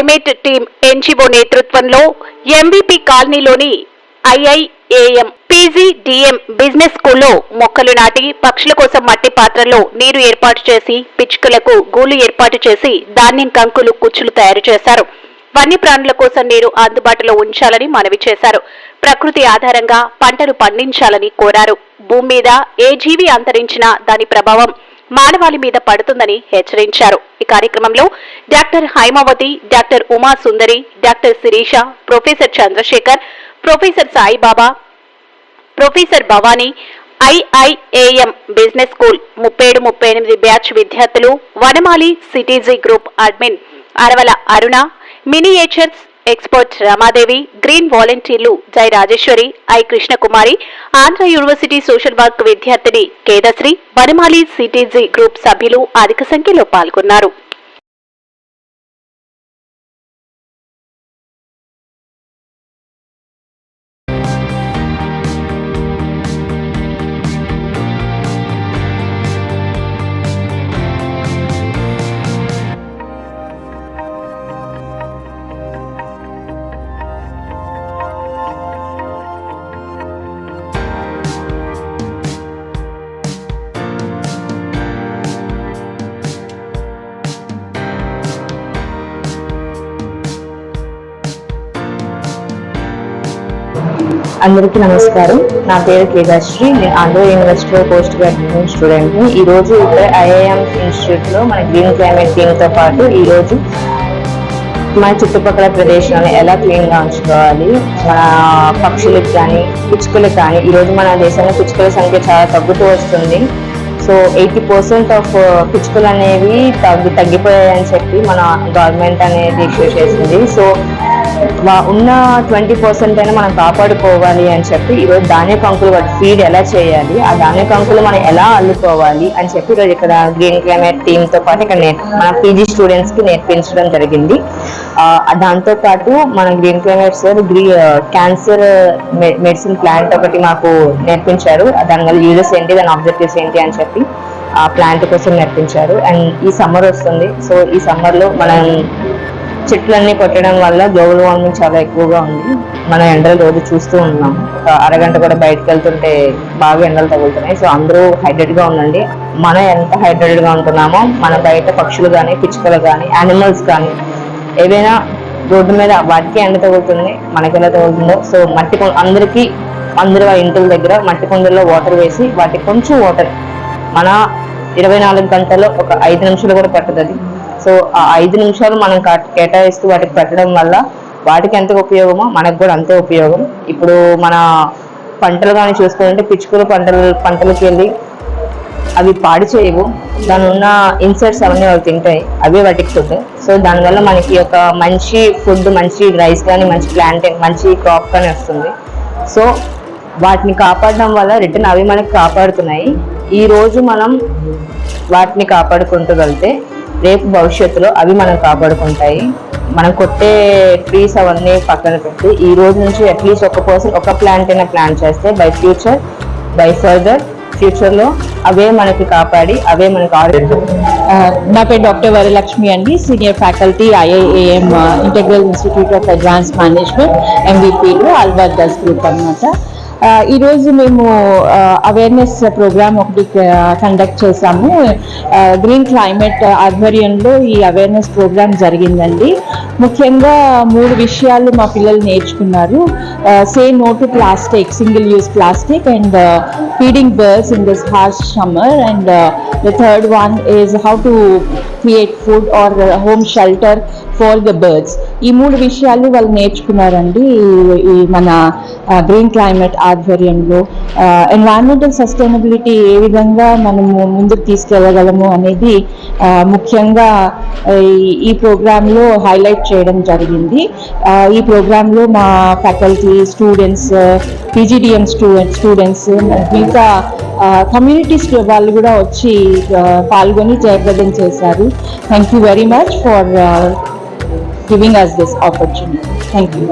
Climate team NGO నేతృత్వంలో MBP కాలనీలోని IIAM PGDM business స్కూల్లో మొక్కలు నాటి పక్షుల కోసం మట్టి పాత్రల్లో నీరు ఏర్పాటు చేసి పిచ్చుకలకు గూళ్లు ఏర్పాటు చేసి ధాన్యం కంకులు కుచ్చులు తయారు చేశారు. వన్యప్రాణుల కోసం నీరు అందుబాటులో ఉంచాలని మనవి చేశారు. ప్రకృతి ఆధారంగా పంటలు పండించాలని కోరారు. భూమి మీద ఏ జీవి అంతరించినా దాని ప్రభావం మానవాళి మీద పడుతుందని హెచ్చరించారు. ఈ కార్యక్రమంలో doctor Haimavathi, doctor Uma Sundari, doctor Sirisha, professor Chandrasekhar, professor Saibaba, professor Bhavani, IIAM business school 37-38 batch విద్యార్థులు, Vanamali CTG group admin Aravala Aruna, miniatures expert Ramadevi, green వాలంటీర్లు Jai Rajeshwari, I Krishnakumari, Andhra university social work విద్యార్థిని కేదశ్రీ, వనమాలి సిటీజీ గ్రూప్ సభ్యులు అధిక సంఖ్యలో పాల్గొన్నారు. అందరికీ నమస్కారం. నా పేరు కేదాశ్రీ. నేను ఆంధ్ర యూనివర్సిటీలో పోస్ట్ గ్రాడ్యుయేషన్ స్టూడెంట్ని. ఈరోజు ఇక్కడ ఐఐఎం ఇన్స్టిట్యూట్లో మన గ్రీన్ క్లైమేట్ టీమ్తో పాటు ఈరోజు మన చుట్టుపక్కల ప్రదేశాలను ఎలా క్లీన్గా ఉంచుకోవాలి, మన పక్షులకు కానీ పిచ్చుకలకు కానీ, ఈరోజు మన దేశంలో పిచ్చుకల సంఖ్య చాలా తగ్గుతూ వస్తుంది. సో 80% ఆఫ్ పిచ్చుకలు అనేవి తగ్గిపోయాయని చెప్పి మన గవర్నమెంట్ అనేది ఇష్యూ చేసింది. సో ఉన్న 20% అయినా మనం కాపాడుకోవాలి అని చెప్పి ఈరోజు ధాన్య కంకులు వాటి ఫీడ్ ఎలా చేయాలి, ఆ ధాన్య కంకులు మనం ఎలా అల్లుకోవాలి అని చెప్పి ఈరోజు ఇక్కడ గ్రీన్ క్లైమేట్ టీమ్తో పాటు ఇక్కడ మన పీజీ స్టూడెంట్స్కి నేర్పించడం జరిగింది. దాంతో పాటు మన green climate sir cancer medicine plant ఒకటి మాకు నేర్పించారు. దానివల్ల యూజెస్ ఏంటి, దాని ఆబ్జెక్టివ్స్ ఏంటి అని చెప్పి ఆ ప్లాంట్ కోసం నేర్పించారు. అండ్ ఈ సమ్మర్ వస్తుంది. సో ఈ సమ్మర్లో మనం చెట్లన్నీ కొట్టడం వల్ల గ్లోబల్ వార్మింగ్ చాలా ఎక్కువగా ఉంది. మనం ఎండలు రోజు చూస్తూ ఉన్నాం. ఒక అరగంట కూడా బయటకు వెళ్తుంటే బాగా ఎండలు తగులుతున్నాయి. సో అందరూ హైడ్రేట్గా ఉండండి. మనం ఎంత హైడ్రేటెడ్గా ఉంటున్నామో మన బయట పక్షులు కానీ పిచ్చుకలు కానీ యానిమల్స్ కానీ ఏదైనా రోడ్డు మీద వాటికి ఎండ తగులుతుంది, మనకి ఎలా తగులుతుందో. సో అందరూ ఆ ఇంటి దగ్గర మట్టి కుండల్లో వాటర్ వేసి వాటికి కొంచెం వాటర్ మన 24 గంటల్లో ఒక 5 నిమిషాలు కూడా పట్టదు అది. సో ఆ 5 నిమిషాలు మనం కేటాయిస్తూ వాటికి పెట్టడం వల్ల వాటికి ఎంత ఉపయోగమో మనకు కూడా అంతే ఉపయోగం. ఇప్పుడు మన పంటలు కానీ చూసుకుంటే పిచ్చుకలు పంటలకు వెళ్ళి అవి పాడు చేయవు. దాని ఉన్న ఇన్సెక్ట్స్ అవన్నీ అవి తింటాయి, అవే వాటికి ఫుడ్. సో దానివల్ల మనకి ఒక మంచి ఫుడ్, మంచి రైస్ కానీ మంచి ప్లాంటింగ్ మంచి క్రాప్ కానీ వస్తుంది. సో వాటిని కాపాడడం వల్ల రిటర్న్ అవి మనకి కాపాడుతున్నాయి. ఈరోజు మనం వాటిని కాపాడుకుంటూ వెళ్తే రేపు భవిష్యత్తులో అవి మనం కాపాడుకుంటాయి. మనం కొట్టే ట్రీస్ అవన్నీ పక్కన పెట్టి ఈ రోజు నుంచి అట్లీస్ట్ ఒక పర్సన్ ఒక ప్లాంట్ అయినా ప్లాంట్ చేస్తే బై ఫర్దర్ ఫ్యూచర్లో అవే మనకి కాపాడి అవే మనకి నా పేరు డాక్టర్ వరలక్ష్మి అండి, senior faculty IIAM integral institute of advance management ఎంవిపిలో అల్వార్ గర్ల్స్ గ్రూప్ అన్నమాట. ఈరోజు మేము అవేర్నెస్ ప్రోగ్రామ్ ఒకటి కండక్ట్ చేశాము. గ్రీన్ క్లైమేట్ ఆధ్వర్యంలో ఈ అవేర్నెస్ ప్రోగ్రామ్ జరిగిందండి. ముఖ్యంగా 3 విషయాలు మా పిల్లలు నేర్చుకున్నారు. Say no to plastic, single use plastic, and feeding birds in this harsh summer, and the third one is how to create food or home shelter for the birds. ఈ 3 విషయాలు వాళ్ళు నేర్చుకున్నారండి ఈ మన గ్రీన్ క్లైమేట్ ఆధ్వర్యంలో. Environmental sustainability ఏ విధంగా మనము ముందుకు తీసుకెళ్ళగలము అనేది ముఖ్యంగా ఈ ప్రోగ్రాంలో హైలైట్ చేయడం జరిగింది. ఈ ప్రోగ్రాంలో మా ఫ్యాకల్టీ, స్టూడెంట్స్, పీజీడీఎం స్టూడెంట్స్, మిగతా కమ్యూనిటీస్ వాళ్ళు కూడా వచ్చి పాల్గొని జయప్రదం చేశారు. Thank you very much for giving us this opportunity. Thank you.